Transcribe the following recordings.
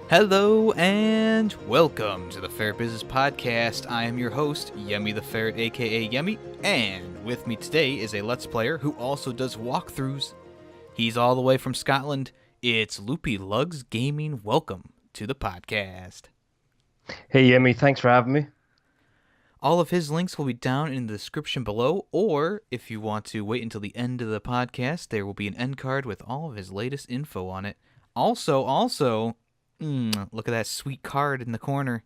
Hello and welcome to the Ferret Business Podcast. I am your host, Yemmy the Ferret, aka Yemmy, and with me today is a Let's Player who also does walkthroughs. He's all the way from Scotland. It's Loopylugs Gaming. Welcome to the podcast. Hey Yemmy, thanks for having me. All of his links will be down in the description below, or if you want to wait until the end of the podcast, there will be an end card with all of his latest info on it. Also, look at that sweet card in the corner.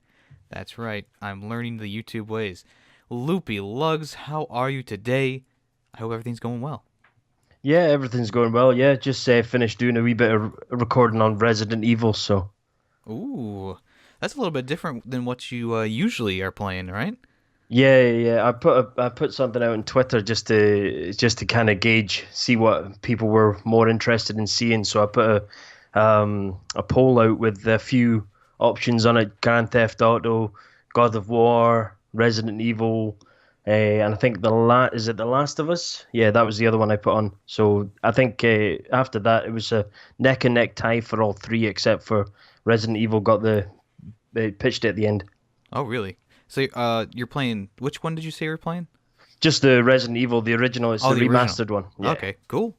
That's right, I'm learning the YouTube ways. Loopylugs, how are you today? I hope everything's going well. Yeah, everything's going well. Yeah, just finished doing a wee bit of recording on Resident Evil, so. Ooh, that's a little bit different than what you usually are playing, right? Yeah. I put something out on Twitter just to kind of gauge, see what people were more interested in seeing. So I put a poll out with a few options on it: Grand Theft Auto, God of War, Resident Evil, and I think The Last of Us? Yeah, that was the other one I put on. So I think after that it was a neck and neck tie for all three, except for Resident Evil they pitched it at the end. Oh, really? So you're playing, which one did you say you were playing? Just the Resident Evil, the original. It's the remastered one. Yeah. Okay, cool.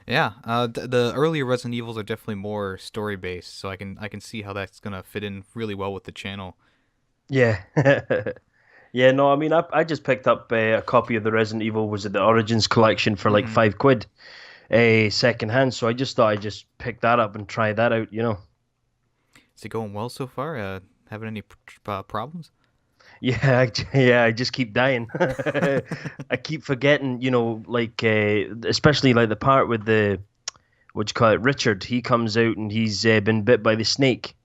Yeah, the earlier Resident Evils are definitely more story based, so I can see how that's gonna fit in really well with the channel. Yeah. Yeah, no, I mean, I just picked up a copy of the Resident Evil, was it the Origins collection for like £5, second hand. So I just thought I'd just pick that up and try that out, you know. Is it going well so far? Having any problems? Yeah, I just keep dying. I keep forgetting, you know, like especially like the part with Richard. He comes out and he's been bit by the snake,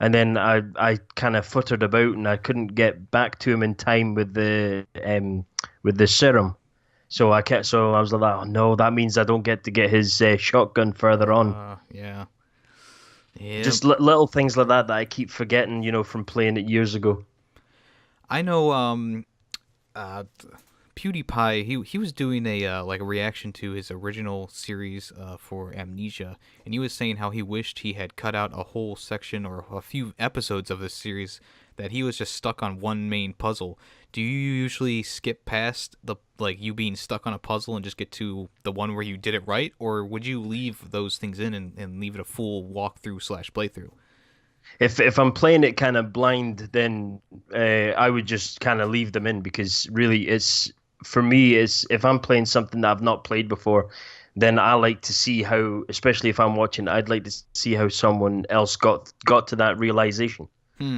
and then I kind of futtered about and I couldn't get back to him in time with the serum. So I was like, oh no, that means I don't get to get his shotgun further on. Yeah. Just little things like that I keep forgetting, you know, from playing it years ago. I know PewDiePie, he was doing a like a reaction to his original series for Amnesia, and he was saying how he wished he had cut out a whole section or a few episodes of this series, that he was just stuck on one main puzzle. Do you usually skip past you being stuck on a puzzle and just get to the one where you did it right, or would you leave those things in and leave it a full walkthrough / playthrough? If I'm playing it kind of blind, then I would just kind of leave them in, because really for me, if I'm playing something that I've not played before, then I like to see how, especially if I'm watching, I'd like to see how someone else got to that realization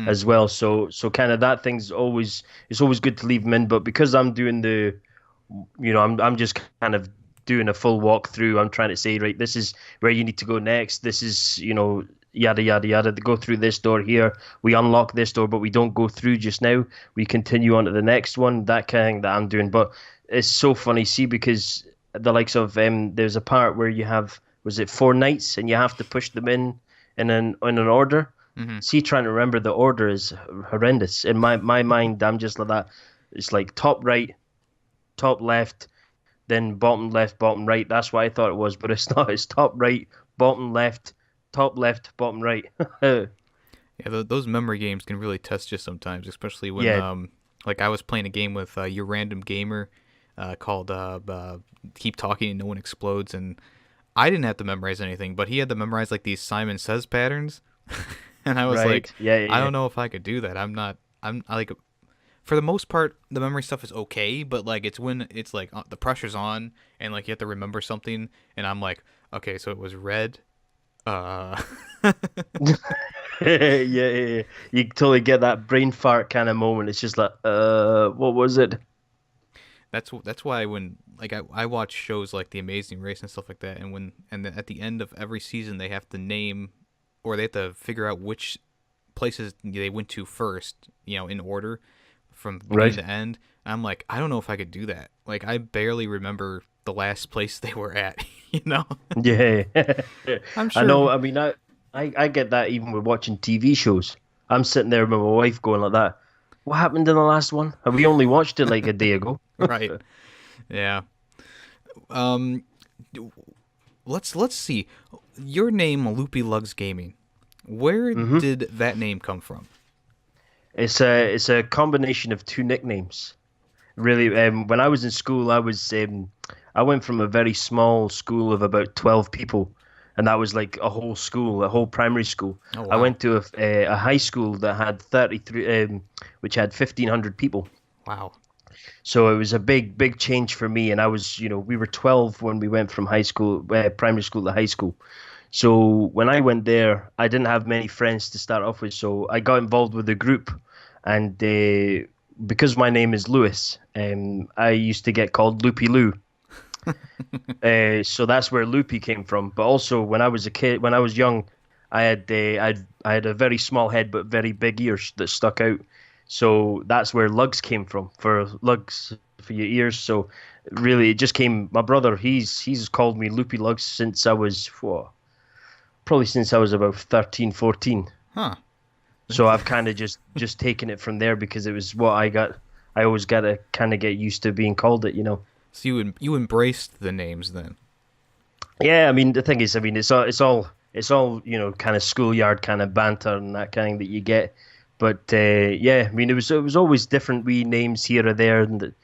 as well. So kind of that thing's it's always good to leave them in. But because I'm doing I'm just kind of doing a full walkthrough. I'm trying to say, right, this is where you need to go next. This is, yada yada yada, to go through this door here, we unlock this door, but we don't go through just now, we continue on to the next one, that kind of thing that I'm doing. But it's so funny, see, because the likes of there's a part where you have, was it 4 knights, and you have to push them in an order. See, trying to remember the order is horrendous in my mind. I'm just like that. It's like top right, top left, then bottom left, bottom right. That's what I thought it was, but it's not. It's top right, bottom left, top left, bottom right. Yeah, those memory games can really test you sometimes, especially when like I was playing a game with your random gamer called Keep Talking and No One Explodes, and I didn't have to memorize anything, but he had to memorize like these Simon Says patterns. And I was like, I don't know if I could do that. I'm like, for the most part, the memory stuff is okay, but like it's when it's like the pressure's on and like you have to remember something, and I'm like, okay, so it was red. Yeah. You totally get that brain fart kind of moment. It's just like, what was it? That's why when like I watch shows like The Amazing Race and stuff like that, and at the end of every season they have to name, or they have to figure out which places they went to first, in order from beginning to end. And I'm like, I don't know if I could do that. Like, I barely remember the last place they were at, Yeah. I'm sure. I know. I mean, I get that even with watching TV shows. I'm sitting there with my wife going like that. What happened in the last one? Have we only watched it like a day ago? Right. Yeah. Let's see. Your name, Loopylugs Gaming. Where did that name come from? It's a combination of two nicknames. Really, when I was in school, I went from a very small school of about 12 people, and that was like a whole school, a whole primary school. Oh, I wow. went to a high school that had 33, which had 1,500 people. Wow. So it was a big change for me, and I was, we were 12 when we went from primary school to high school. So when I went there, I didn't have many friends to start off with, so I got involved with a group, and because my name is Lewis, I used to get called Loopy Lou. So that's where Loopy came from. But also, when I was a kid, when I was young, I had a very small head but very big ears that stuck out. So that's where lugs came from, for lugs for your ears. So really, it just came. My brother, he's called me Loopylugs since I was probably since I was about 13, 14. Huh. So I've kind of just taken it from there because it was what I got. I always got to kind of get used to being called it, So you embraced the names then? Yeah, I mean the thing is, I mean it's all kind of schoolyard kind of banter and that kind that you get. But yeah, I mean it was always different wee names here or there, and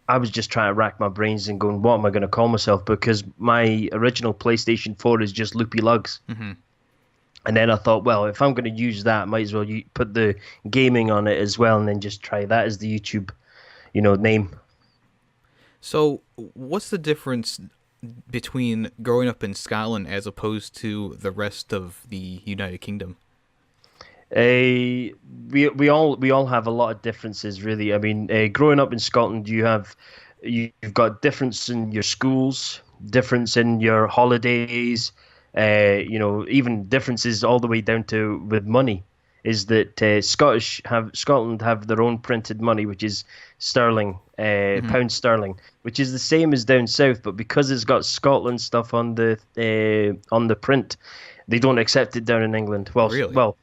I was just trying to rack my brains and going, what am I going to call myself? Because my original PlayStation 4 is just Loopy Lugs. Mm-hmm. And then I thought, well, if I'm going to use that, I might as well put the gaming on it as well, and then just try that as the YouTube, name. So what's the difference between growing up in Scotland as opposed to the rest of the United Kingdom? We all have a lot of differences, really. I mean, growing up in Scotland, you've got difference in your schools, difference in your holidays, even differences all the way down to with money. Is that Scotland have their own printed money, which is sterling, pound sterling, which is the same as down south, but because it's got Scotland stuff on the print, they don't accept it down in England. Really? Well,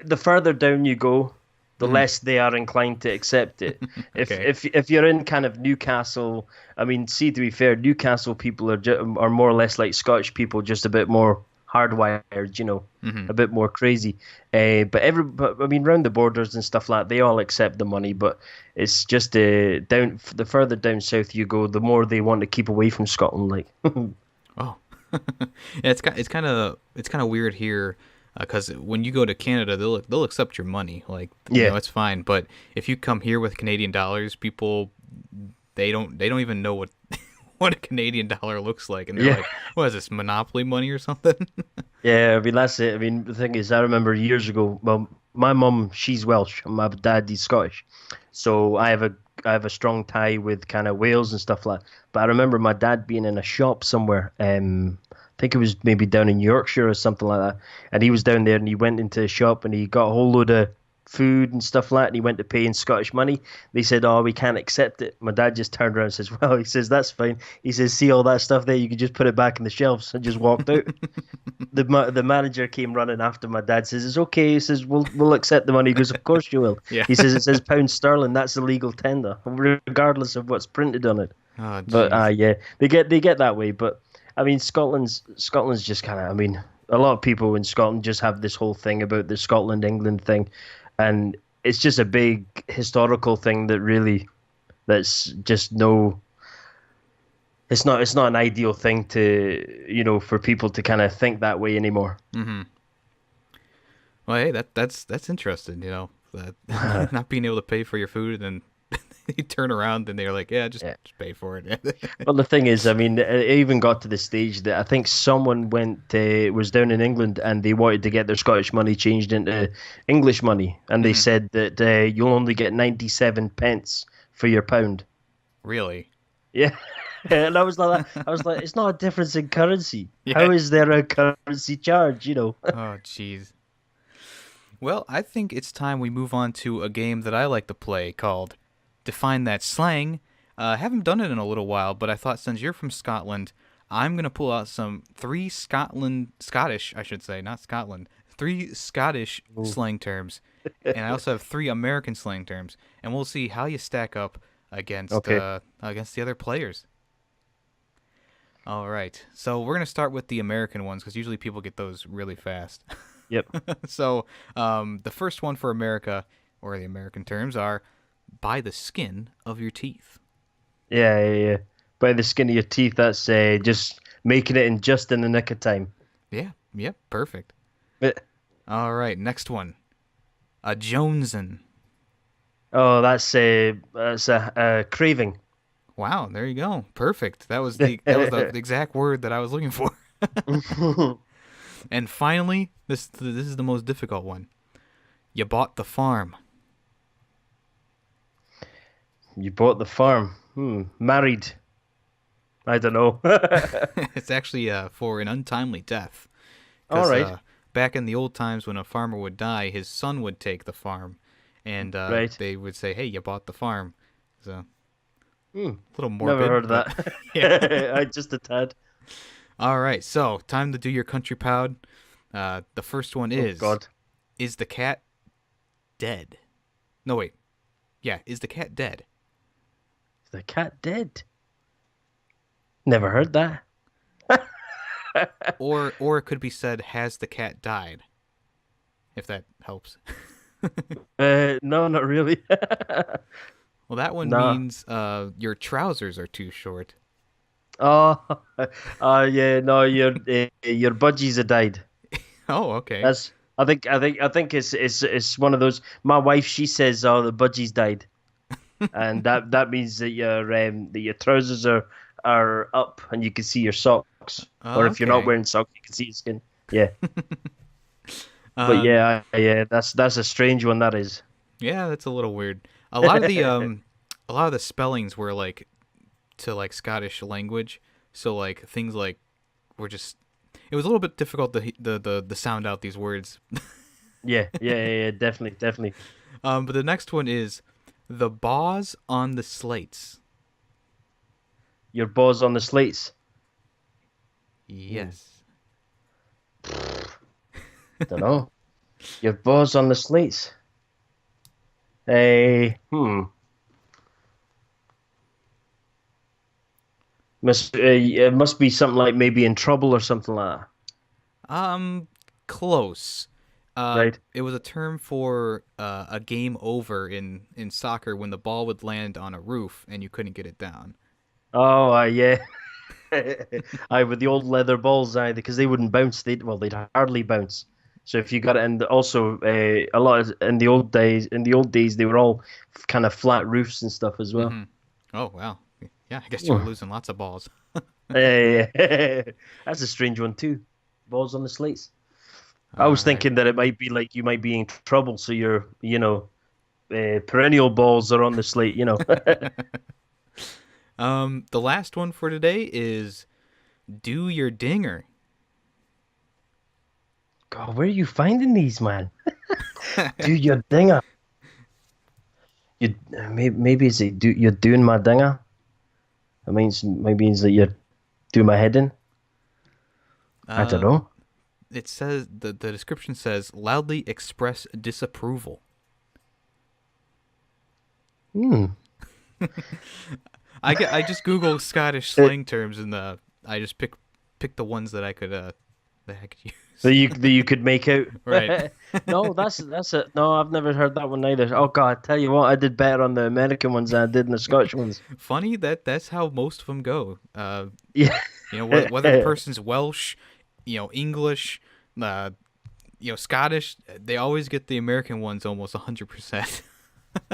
the further down you go, the less they are inclined to accept it. Okay. If you're in kind of Newcastle, I mean, see, to be fair, Newcastle people are more or less like Scottish people, just a bit more hardwired, a bit more crazy. But I mean, round the borders and stuff like that, they all accept the money. But it's just the further down south you go, the more they want to keep away from Scotland. Like, Oh, yeah, it's kind of weird here because when you go to Canada, they'll accept your money, like it's fine. But if you come here with Canadian dollars, people they don't even know what what a Canadian dollar looks like, and they're like, "What is this, Monopoly money or something?" Yeah, I mean that's it. I mean the thing is, I remember years ago. Well, my mum, she's Welsh, and my dad, he's Scottish, so I have a strong tie with kind of Wales and stuff like that. But I remember my dad being in a shop somewhere. I think it was maybe down in Yorkshire or something like that. And he was down there and he went into a shop and he got a whole load of food and stuff like that. And he went to pay in Scottish money. They said, "Oh, we can't accept it." My dad just turned around and says, "Well," he says, "that's fine." He says, "See all that stuff there? You can just put it back in the shelves," and just walked out. The manager came running after my dad, says, "It's okay." He says, We'll accept the money." He goes, "Of course you will." Yeah. He says, "It says pound sterling. That's a legal tender, regardless of what's printed on it." Oh, But yeah, they get that way. But I mean, Scotland's just kind of. I mean, a lot of people in Scotland just have this whole thing about the Scotland England thing, and it's just a big historical thing that's just no. It's not an ideal thing to for people to kind of think that way anymore. Mm-hmm. Well, hey, that's interesting. That not being able to pay for your food, and then you turn around and they're like, "Yeah, just pay for it." Well, the thing is, I mean, it even got to the stage that I think someone was down in England and they wanted to get their Scottish money changed into English money, and they said that you'll only get 97 pence for your pound. Really? Yeah. And I was like, it's not a difference in currency. Yeah. How is there a currency charge? Oh, jeez. Well, I think it's time we move on to a game that I like to play called Define That Slang. I haven't done it in a little while, but I thought since you're from Scotland, I'm going to pull out three Scottish, I should say, not Scotland, 3 Scottish slang terms. And I also have 3 American slang terms. And we'll see how you stack up against the other players. All right. So we're gonna start with the American ones because usually people get those really fast. Yep. So the first one for America, or the American terms, are by the skin of your teeth. Yeah. By the skin of your teeth, that's just making it in just in the nick of time. Yeah. Yep. Perfect. But, All right. Next one. A Jonesin. oh, that's a craving. Wow. There you go. Perfect. That was the exact word that I was looking for. And finally, this is the most difficult one. You bought the farm. You bought the farm. Married. I don't know. It's actually for an untimely death. All right. Back in the old times when a farmer would die, his son would take the farm, and Right. they would say, "Hey, you bought the farm." So a little morbid. Never heard of but- that. Yeah. I just a tad. All right, so time to do your country proud. The first one Oh, is God. Is the cat dead? No, wait. Yeah, is the cat dead? Is the cat dead? Never heard that. Or it could be said, has the cat died? If that helps. No, not really. Well, that one Nah. means your trousers are too short. Oh, yeah. No, your budgies have died. Oh, okay. That's. I think it's one of those. My wife, she says, "Oh, the budgies died," and that means that your trousers are up and you can see your socks. Oh, Or if you're not okay. wearing socks, you can see your skin. Yeah, but Um, yeah, that's a strange one. That is. yeah, that's a little weird. A lot of the spellings were like to like Scottish language, so like things like were just. It was a little bit difficult to sound out these words. Yeah, definitely. But the next one is the Boz on the slates. Your balls on the slates. Yes. Don't know. Your balls on the slates. Hey, it must be something like maybe in trouble or something like Close. that, right? It was a term for a game over in soccer when the ball would land on a roof and you couldn't get it down. Oh, yeah. With the old leather balls, because they wouldn't bounce. They'd hardly bounce. So if you got it, and also a lot in the old days, they were all kind of flat roofs and stuff as well. Oh, wow. Yeah, I guess you were losing lots of balls. Yeah. That's a strange one too. Balls on the slates. I was All right. thinking that it might be like you might be in trouble, so your perennial balls are on the slate. The last one for today is do your dinger. God, where are you finding these, man? Do your dinger. You maybe it's you're doing my dinger. It means maybe it's that you're doing my head in. I don't know. It says the description says loudly express disapproval. I just Googled Scottish slang terms and I just picked the ones that I could use. So you could make out. Right. No, that's it. No, I've never heard that one either. Oh God, I tell you what, I did better on the American ones than I did in the Scottish ones. Funny that's how most of them go. Yeah. Whether the person's Welsh, English, Scottish, they always get the American ones almost 100%.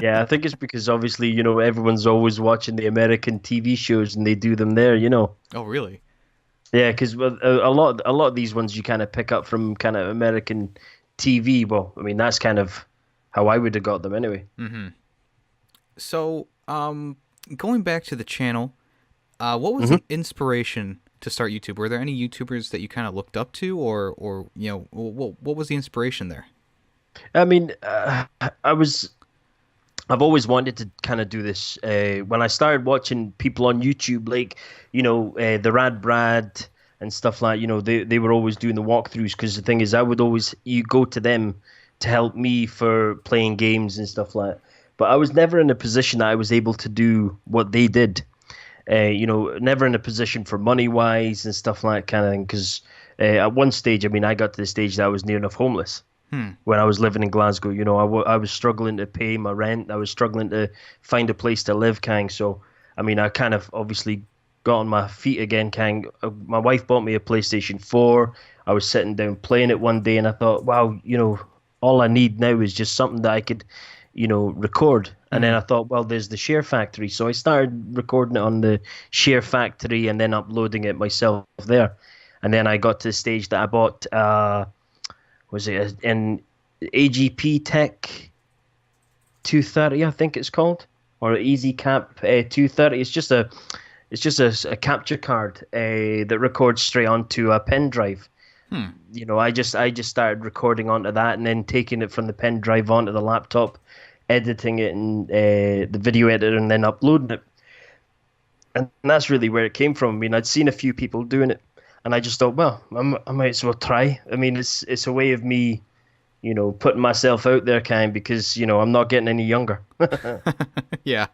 Yeah, I think it's because obviously, everyone's always watching the American TV shows and they do them there, Oh, really? Yeah, because a lot of these ones you kind of pick up from kind of American TV. Well, I mean, that's kind of how I would have got them anyway. So, going back to the channel, what was the inspiration to start YouTube? Were there any YouTubers that you kind of looked up to, or what was the inspiration there? I mean, I've always wanted to kind of do this. When I started watching people on YouTube, like, the Rad Brad and stuff like, they were always doing the walkthroughs, because the thing is, you go to them to help me for playing games and stuff like that. But I was never in a position that I was able to do what they did. never in a position for money wise and stuff like that kind of thing. Because at one stage, I mean, I got to the stage that I was near enough homeless when I was living in Glasgow. I was struggling to pay my rent. I was struggling to find a place to live, kind. So, I mean, I kind of obviously got on my feet again, kind. My wife bought me a PlayStation 4. I was sitting down playing it one day, and I thought, wow, all I need now is just something that I could, record. And then I thought, well, there's the Share Factory. So I started recording it on the Share Factory and then uploading it myself there. And then I got to the stage that I bought, was it an AGP Tech 230, I think it's called, or Easy Cap 230. It's just a capture card that records straight onto a pen drive. I just started recording onto that and then taking it from the pen drive onto the laptop, editing it in the video editor, and then uploading it. And that's really where it came from. I mean, I'd seen a few people doing it, and I just thought, well, I might as well try. I mean, it's a way of me, putting myself out there, because I'm not getting any younger. Yeah,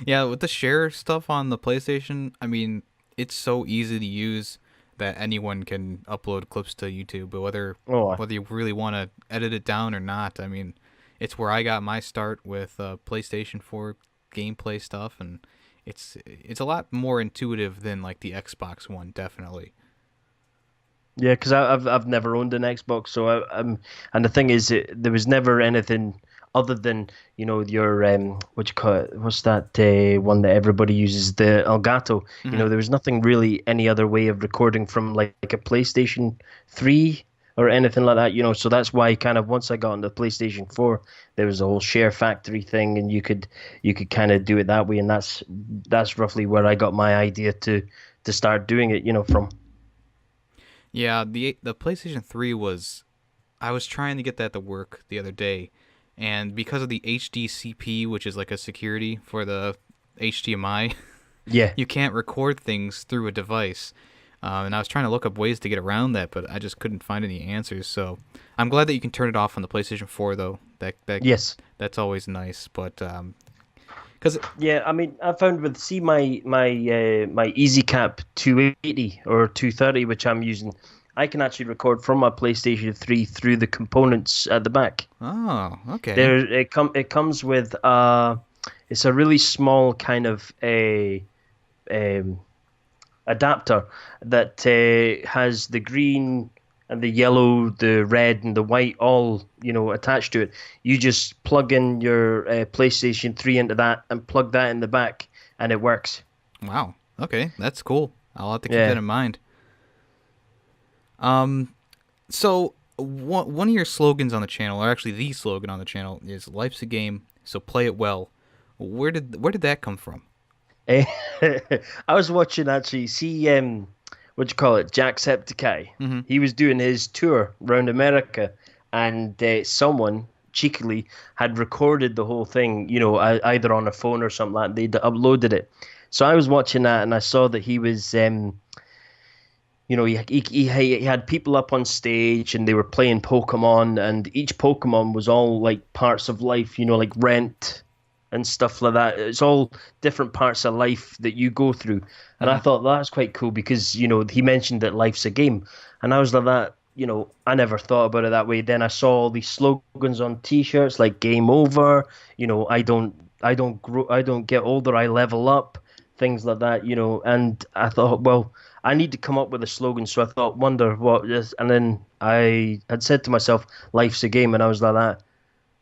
with the share stuff on the PlayStation, I mean, it's so easy to use that anyone can upload clips to YouTube, but whether you really want to edit it down or not, I mean, it's where I got my start with PlayStation 4 gameplay stuff, and it's a lot more intuitive than like the Xbox One, definitely. Yeah, because I've never owned an Xbox, so and the thing is, there was never anything other than your what you call it? What's that one that everybody uses, the Elgato? There was nothing really any other way of recording from like a PlayStation 3 or anything like that. So that's why kind of once I got on the PlayStation 4, there was a whole Share Factory thing, and you could kind of do it that way, and that's roughly where I got my idea to start doing it. From. Yeah, the PlayStation 3 I was trying to get that to work the other day, and because of the HDCP, which is like a security for the HDMI, you can't record things through a device. And I was trying to look up ways to get around that, but I just couldn't find any answers. So I'm glad that you can turn it off on the PlayStation 4, though. Yes, that's always nice. But I mean, I found with my EasyCap 280 or 230, which I'm using, I can actually record from my PlayStation 3 through the components at the back. Oh, okay. It comes with it's a really small kind of adapter that has the green and the yellow, the red and the white all attached to it. You just plug in your PlayStation 3 into that and plug that in the back, and it works. Wow. Okay, that's cool. I'll have to keep that in mind. So one of your slogans on the channel, or actually the slogan on the channel, is "Life's a game, so play it well." Where did that come from? I was watching actually. See, what you call it, Jacksepticeye. Mm-hmm. He was doing his tour around America, and someone cheekily had recorded the whole thing, either on a phone or something like that. They'd uploaded it. So I was watching that, and I saw that he was, he had people up on stage, and they were playing Pokemon, and each Pokemon was all like parts of life, like rent and stuff like that. It's all different parts of life that you go through. And I thought that's quite cool because, he mentioned that life's a game. And I was like that, I never thought about it that way. Then I saw all these slogans on T-shirts like "Game Over," I don't get older, I level up, things like that, And I thought, well, I need to come up with a slogan. So I thought, wonder what this, and then I had said to myself, life's a game, and I was like that,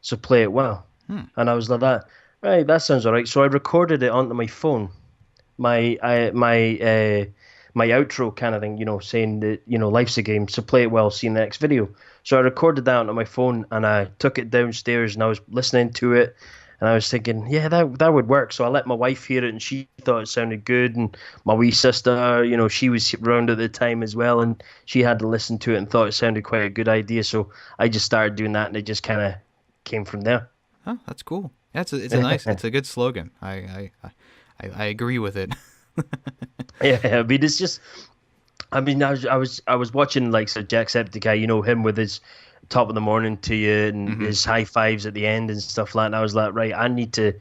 so play it well. And I was like that, right, that sounds all right. So I recorded it onto my phone, my outro kind of thing, saying that, life's a game, so play it well, see you in the next video. So I recorded that onto my phone, and I took it downstairs, and I was listening to it, and I was thinking, yeah, that would work. So I let my wife hear it, and she thought it sounded good, and my wee sister, she was around at the time as well, and she had to listen to it and thought it sounded quite a good idea. So I just started doing that, and it just kind of came from there. Oh, that's cool. Yeah, it's a nice, it's a good slogan. I agree with it. Yeah, I mean, it's just, I was watching like Jacksepticeye, him with his top of the morning to you and his high fives at the end and stuff like that. And I was like, right, I need to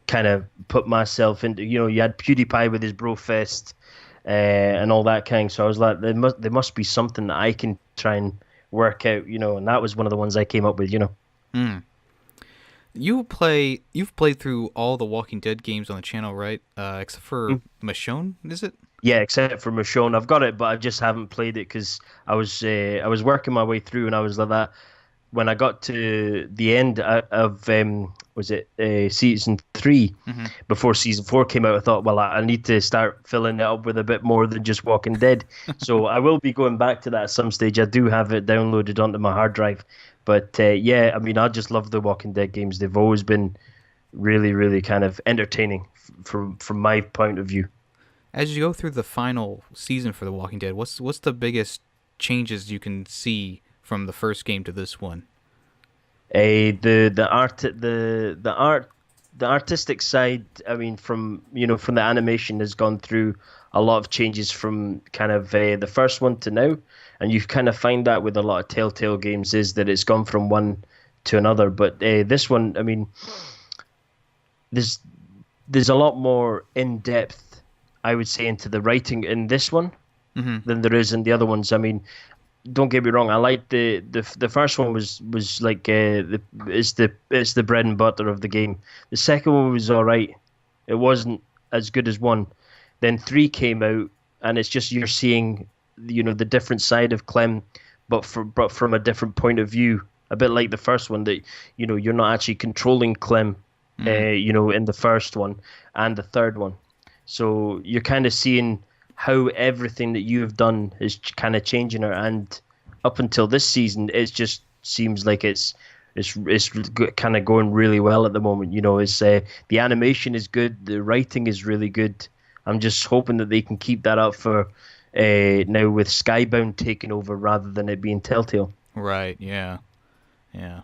kind of put myself into, you had PewDiePie with his Brofist and all that kind. So I was like, there must be something that I can try and work out, and that was one of the ones I came up with. Mm. You've played through all the Walking Dead games on the channel, right? Except for Michonne, is it? Yeah, except for Michonne. I've got it, but I just haven't played it because I was working my way through, and I was like that. When I got to the end of was it season 3, before season 4 came out, I thought, well, I need to start filling it up with a bit more than just Walking Dead. So I will be going back to that at some stage. I do have it downloaded onto my hard drive, but yeah, I mean, I just love the Walking Dead games. They've always been really, really kind of entertaining from my point of view. As you go through the final season for The Walking Dead, what's the biggest changes you can see from the first game to this one? The artistic side, I mean, from the animation has gone through a lot of changes from kind of the first one to now, and you kind of find that with a lot of Telltale games is that it's gone from one to another. But this one, I mean, there's a lot more in depth, I would say, into the writing in this one than there is in the other ones. I mean, don't get me wrong. I like the first one was like it's the bread and butter of the game. The second one was all right. It wasn't as good as 1. Then 3 came out, and it's just you're seeing the different side of Clem, but from a different point of view. A bit like the first one, that you're not actually controlling Clem, in the first one and the third one. So you're kind of seeing how everything that you have done is kind of changing her, and up until this season, it just seems like it's kind of going really well at the moment. It's the animation is good, the writing is really good. I'm just hoping that they can keep that up for now with Skybound taking over rather than it being Telltale. Right. Yeah. Yeah.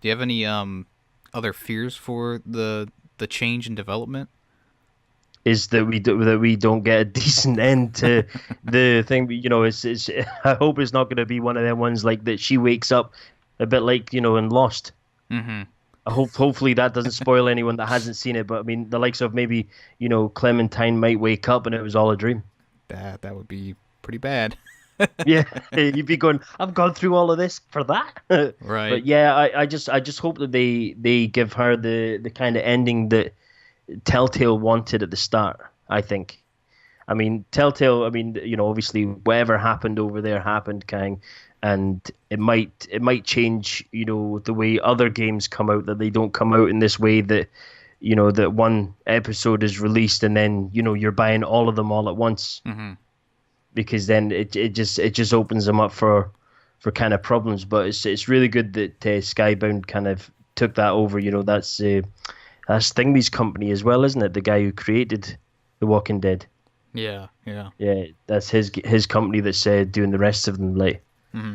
Do you have any other fears for the change in development? Is that we don't get a decent end to the thing. It's I hope it's not going to be one of them ones like that she wakes up a bit like in Lost. I hopefully that doesn't spoil anyone that hasn't seen it. But I mean, the likes of maybe Clementine might wake up and it was all a dream. That would be pretty bad. Yeah, you'd be going, I've gone through all of this for that. Right. But yeah, I just hope that they give her the kind of ending that Telltale wanted at the start. I think. I mean, Telltale. I mean, obviously, whatever happened over there happened, Kang, and it might change. The way other games come out, that they don't come out in this way. That that one episode is released and then you're buying all of them all at once. Because then it just opens them up for kind of problems. But it's really good that Skybound kind of took that over. That's Thingy's company as well, isn't it? The guy who created The Walking Dead. Yeah. That's his company that's doing the rest of them.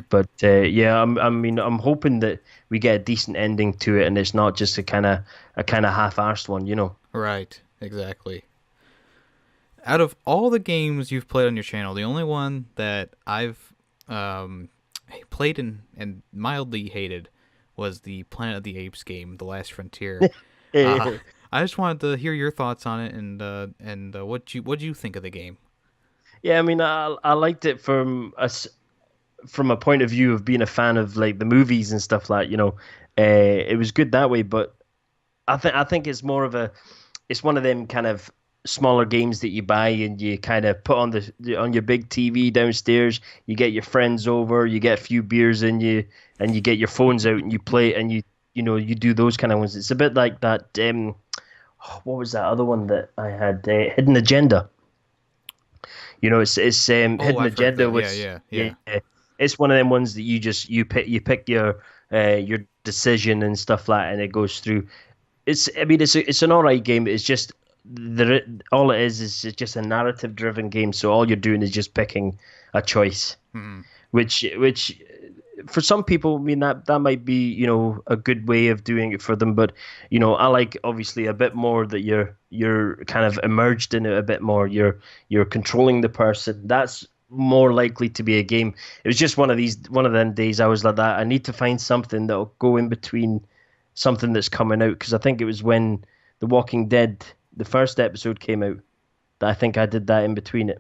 But yeah, I'm hoping that we get a decent ending to it, and it's not just a kind of half-arsed one. Right. Exactly. Out of all the games you've played on your channel, the only one that I've played and mildly hated was the Planet of the Apes game, The Last Frontier. I just wanted to hear your thoughts on it and what you think of the game. Yeah, I mean, I liked it from a point of view of being a fan of like the movies and stuff like it was good that way. But I think it's more of it's one of them kind of smaller games that you buy and you kind of put on your big TV downstairs. You get your friends over, you get a few beers in you, and you get your phones out and you play and you do those kind of ones. It's a bit like that. What was that other one that I had? Hidden Agenda. It's Hidden Agenda. Yeah. It's one of them ones that you pick your decision and stuff like that, and it goes through. It's an alright game. It's just all it is just a narrative driven game. So all you're doing is just picking a choice, which for some people, I mean, that might be, a good way of doing it for them. But, I like obviously a bit more that you're kind of immersed in it a bit more. You're controlling the person. That's more likely to be a game. It was just one of them days I was like that. I need to find something that'll go in between something that's coming out. Because I think it was when The The Walking Dead, the first episode came out. I think I did that in between it.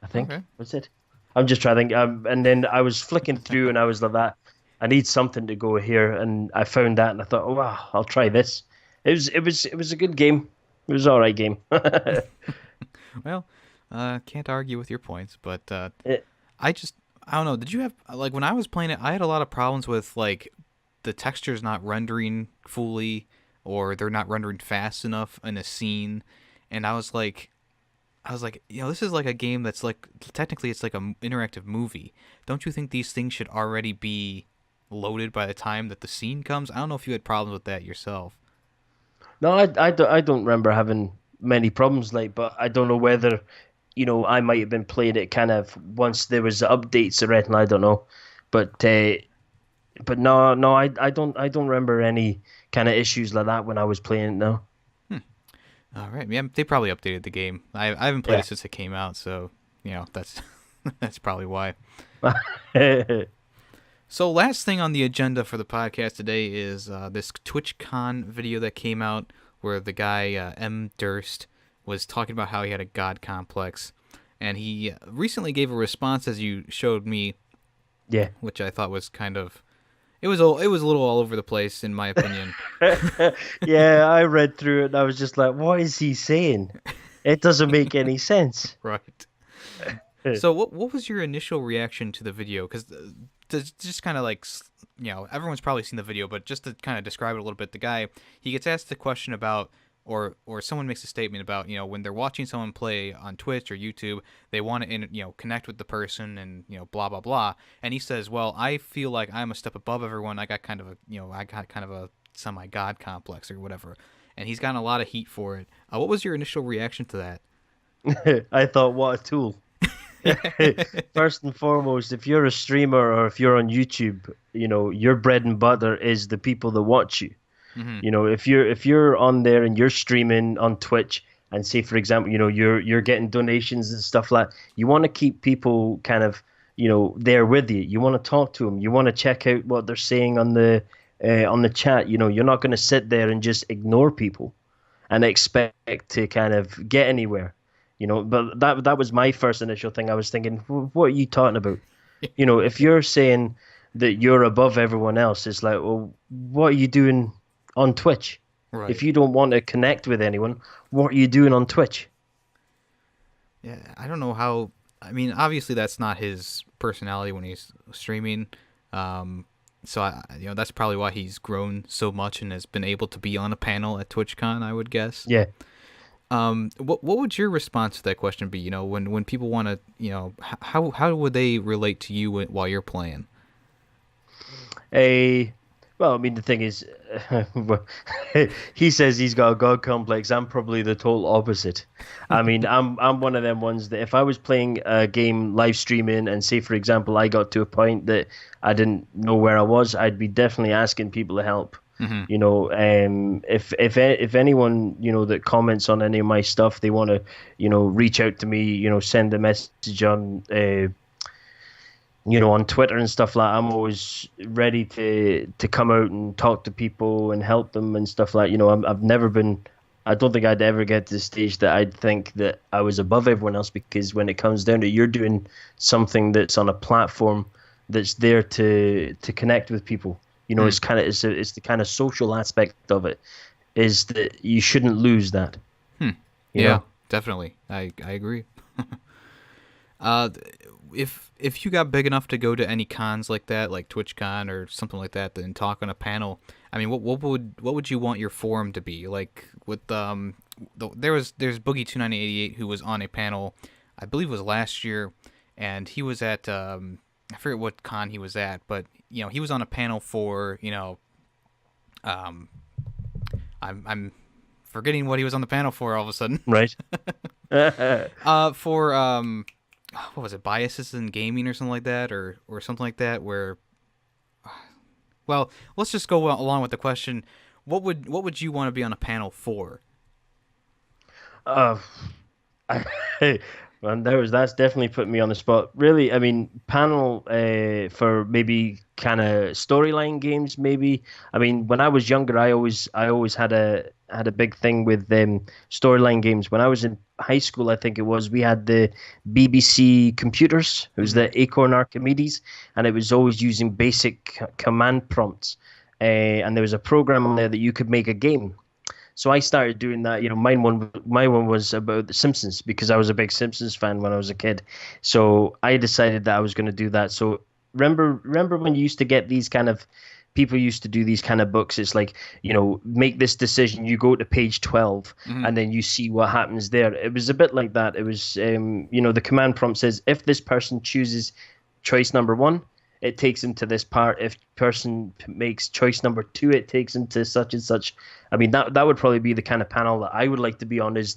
I think. Okay. Was it? I'm just trying to think. And then I was flicking through and I was like that. I need something to go here, and I found that and I thought, oh wow, I'll try this. It was a good game. It was all right game. Well, can't argue with your points, but It, I don't know. Did you have like when I was playing it, I had a lot of problems with like the textures not rendering fully, or they're not rendering fast enough in a scene, and I was like, this is like a game that's like technically it's like an interactive movie. Don't you think these things should already be loaded by the time that the scene comes? I don't know if you had problems with that yourself. no, I don't remember having many problems like, but I don't know whether, I might have been playing it kind of once there was updates or anything. I don't know, but no, I don't remember any kind of issues like that when I was playing it. No. All right, yeah, they probably updated the game. I haven't played Yeah. it since it came out, so that's that's probably why. So last thing on the agenda for the podcast today is this TwitchCon video that came out where the guy M Durst was talking about how he had a god complex, and he recently gave a response as you showed me, Yeah. which I thought was kind of it was a little all over the place in my opinion. Yeah, I read through it and I was just like, what is he saying? It doesn't make any sense. Right. So what was your initial reaction to the video? Because just kind of like, everyone's probably seen the video, but just to kind of describe it a little bit, the guy, he gets asked a question about, or someone makes a statement about, when they're watching someone play on Twitch or YouTube, they want to, connect with the person and, blah, blah, blah. And he says, well, I feel like I'm a step above everyone. I got kind of a semi-god complex or whatever. And he's gotten a lot of heat for it. What was your initial reaction to that? I thought, what a tool. First and foremost, if you're a streamer or if you're on YouTube, your bread and butter is the people that watch you. Mm-hmm. If you're on there and you're streaming on Twitch and say, for example, you're getting donations and stuff like that, you want to keep people kind of, there with you. You want to talk to them. You want to check out what they're saying on the chat. You're not going to sit there and just ignore people and expect to kind of get anywhere. But that was my first initial thing. I was thinking, what are you talking about? If you're saying that you're above everyone else, it's like, well, what are you doing on Twitch? Right. If you don't want to connect with anyone, what are you doing on Twitch? Yeah, I don't know how. I mean, obviously that's not his personality when he's streaming. So that's probably why he's grown so much and has been able to be on a panel at TwitchCon, I would guess. Yeah. What would your response to that question be? When people want to, how would they relate to you while you're playing? Well, I mean, the thing is, he says he's got a god complex. I'm probably the total opposite. I mean, I'm one of them ones that if I was playing a game live streaming and say, for example, I got to a point that I didn't know where I was, I'd be definitely asking people to help. Mm-hmm. If anyone that comments on any of my stuff, they want to reach out to me, send a message on on Twitter and stuff like that, I'm always ready to come out and talk to people and help them and stuff like I've never been. I don't think I'd ever get to the stage that I'd think that I was above everyone else, because when it comes down to it, you're doing something that's on a platform that's there to connect with people. It's the kind of social aspect of it, is that you shouldn't lose that. Yeah, definitely. I agree. If you got big enough to go to any cons like that, like TwitchCon or something like that, and talk on a panel, I mean, what would you want your forum to be like? With there's Boogie2988 who was on a panel, I believe it was last year, and he was at I forget what con he was at, but he was on a panel for I'm forgetting what he was on the panel for all of a sudden. Right. For what was it, biases in gaming or something like that, or something like that, where well, let's just go along with the question. What would you want to be on a panel for? Well, And that's definitely put me on the spot. Really, I mean, panel for maybe kind of storyline games. Maybe I mean, when I was younger, I always had a big thing with storyline games. When I was in high school, I think it was we had the BBC computers. It was Hmm. the Acorn Archimedes, and it was always using basic command prompts. And there was a program on there that you could make a game. So I started doing that. My one was about The Simpsons because I was a big Simpsons fan when I was a kid. So I decided that I was going to do that. So remember when you used to get these kind of people used to do these kind of books. It's like, make this decision. You go to page 12 Hmm. and then you see what happens there. It was a bit like that. It was, the command prompt says if this person chooses choice number one, it takes them to this part. If person makes choice number two, it takes them to such and such. I mean, that would probably be the kind of panel that I would like to be on. Is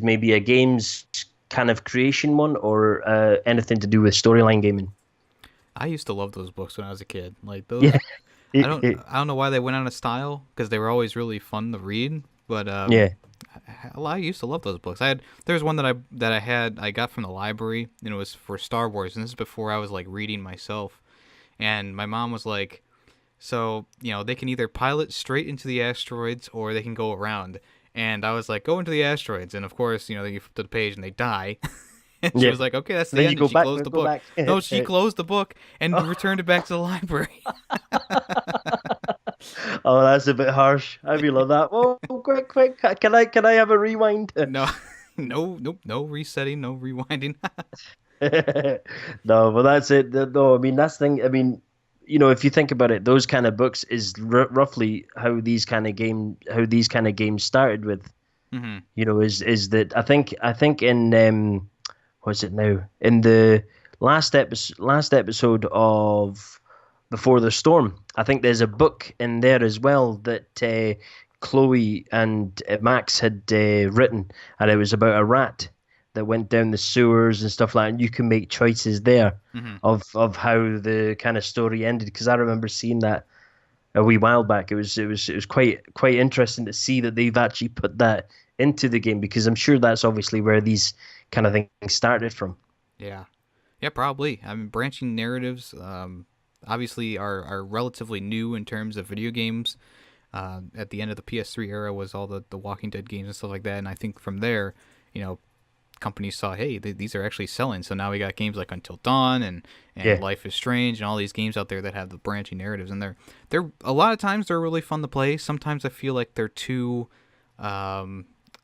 maybe a games kind of creation one or anything to do with storyline gaming. I used to love those books when I was a kid. Like those, Yeah, I don't know why they went out of style because they were always really fun to read. But yeah, I used to love those books. There was one I got from the library, and it was for Star Wars, and this is before I was like reading myself. And my mom was like, so, they can either pilot straight into the asteroids or they can go around. And I was like, go into the asteroids. And of course, they flip to the page and they die. And she yeah. was like, okay, that's And the then you end. And go she back, closed the go book. back. No, she closed the book and returned it back to the library. Oh, that's a bit harsh. I really love that. Oh, quick, quick! Can I have a rewind? No, no, nope, no resetting, no rewinding. No, but that's it. No, I mean that's the thing. I mean, if you think about it, those kind of books is roughly how these kind of games started with. Hmm. Is that I think in what's it now in the last episode of Before the Storm, I think there's a book in there as well that Chloe and Max had written, and it was about a rat that went down the sewers and stuff like that. And you can make choices there Hmm. of how the kind of story ended. Because I remember seeing that a wee while back. It was quite interesting to see that they've actually put that into the game because I'm sure that's obviously where these kind of things started from. Yeah. Yeah, probably. I mean, branching narratives obviously are relatively new in terms of video games. At the end of the PS3 era was all the Walking Dead games and stuff like that. And I think from there, you know, companies saw, hey, these are actually selling. So now we got games like Until Dawn and Yeah, Life is Strange and all these games out there that have the branching narratives. And they're a lot of times they're really fun to play. Sometimes I feel like they're too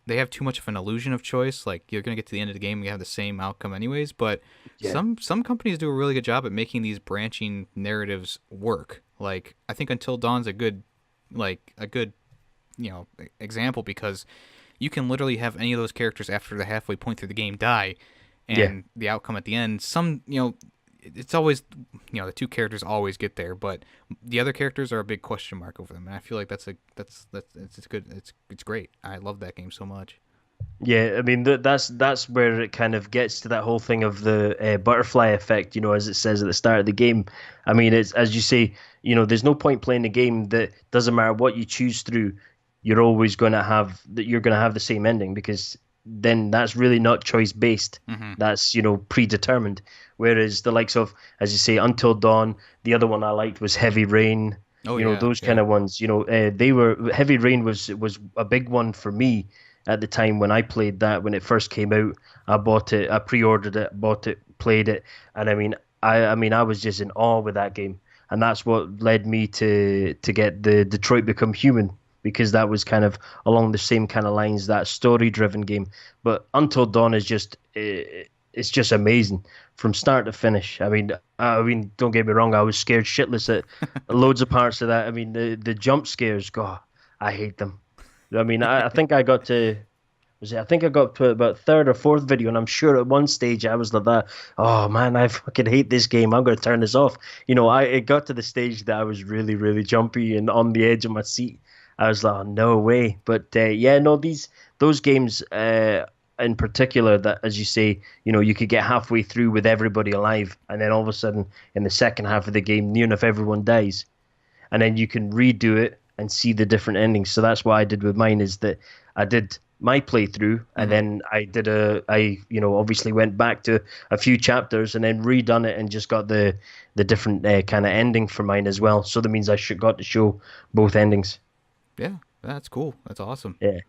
they have too much of an illusion of choice. Like you're gonna get to the end of the game, you have the same outcome anyways. But yeah, some companies do a really good job at making these branching narratives work. Like I think Until Dawn's a good example because you can literally have any of those characters after the halfway point through the game die, yeah. and the outcome at the end, it's always, the two characters always get there, but the other characters are a big question mark over them, and I feel like it's good. It's great. I love that game so much. Yeah, I mean that's where it kind of gets to that whole thing of the butterfly effect, as it says at the start of the game. I mean, it's as you say, there's no point playing a game that doesn't matter what you choose through, you're going to have the same ending because then that's really not choice based. Hmm. That's predetermined. Whereas the likes of, as you say, Until Dawn, the other one I liked was Heavy Rain. Oh yeah, Those kind yeah. of ones. They were Heavy Rain was a big one for me at the time when I played that when it first came out. I bought it, I pre-ordered it, bought it, played it, and I was just in awe with that game, and that's what led me to get the Detroit Become Human because that was kind of along the same kind of lines, that story-driven game. But Until Dawn is it's just amazing from start to finish. I mean, don't get me wrong, I was scared shitless at loads of parts of that. I mean, the jump scares, God, I hate them. I mean, I think I got to I think I got to about third or fourth video, and I'm sure at one stage I was like that. Oh man, I fucking hate this game. I'm gonna turn this off. It got to the stage that I was really, really jumpy and on the edge of my seat. I was like, oh, no way. But yeah, no, those games in particular, that as you say, you could get halfway through with everybody alive, and then all of a sudden in the second half of the game, near enough everyone dies, and then you can redo it and see the different endings. So that's what I did with mine is that I did my playthrough, and then I obviously went back to a few chapters and then redone it and just got the different kind of ending for mine as well. So that means I got to show both endings. Yeah, that's cool. That's awesome. Yeah.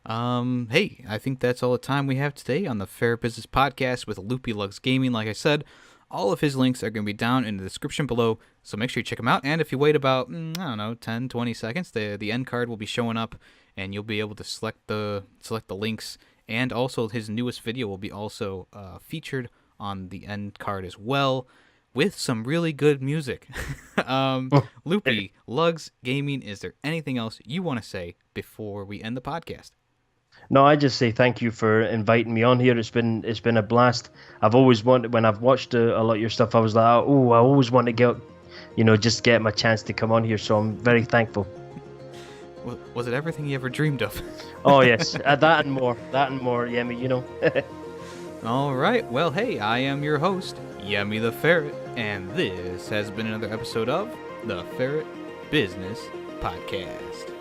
Hey, I think that's all the time we have today on the Ferret Business Podcast with Loopylugs Gaming. Like I said, all of his links are going to be down in the description below, so make sure you check them out. And if you wait about, 10, 20 seconds, the end card will be showing up, and you'll be able to select the links. And also, his newest video will be also featured on the end card as well, with some really good music. Loopylugs Gaming, is there anything else you want to say before we end the podcast? No, I just say thank you for inviting me on here. It's been a blast. I've always wanted, when I've watched a lot of your stuff, I was like, oh, I always want to just get my chance to come on here. So I'm very thankful. Was it everything you ever dreamed of? Oh yes, that and more, Yemmy. All right. Well, hey, I am your host, Yemmy the Ferret, and this has been another episode of the Ferret Business Podcast.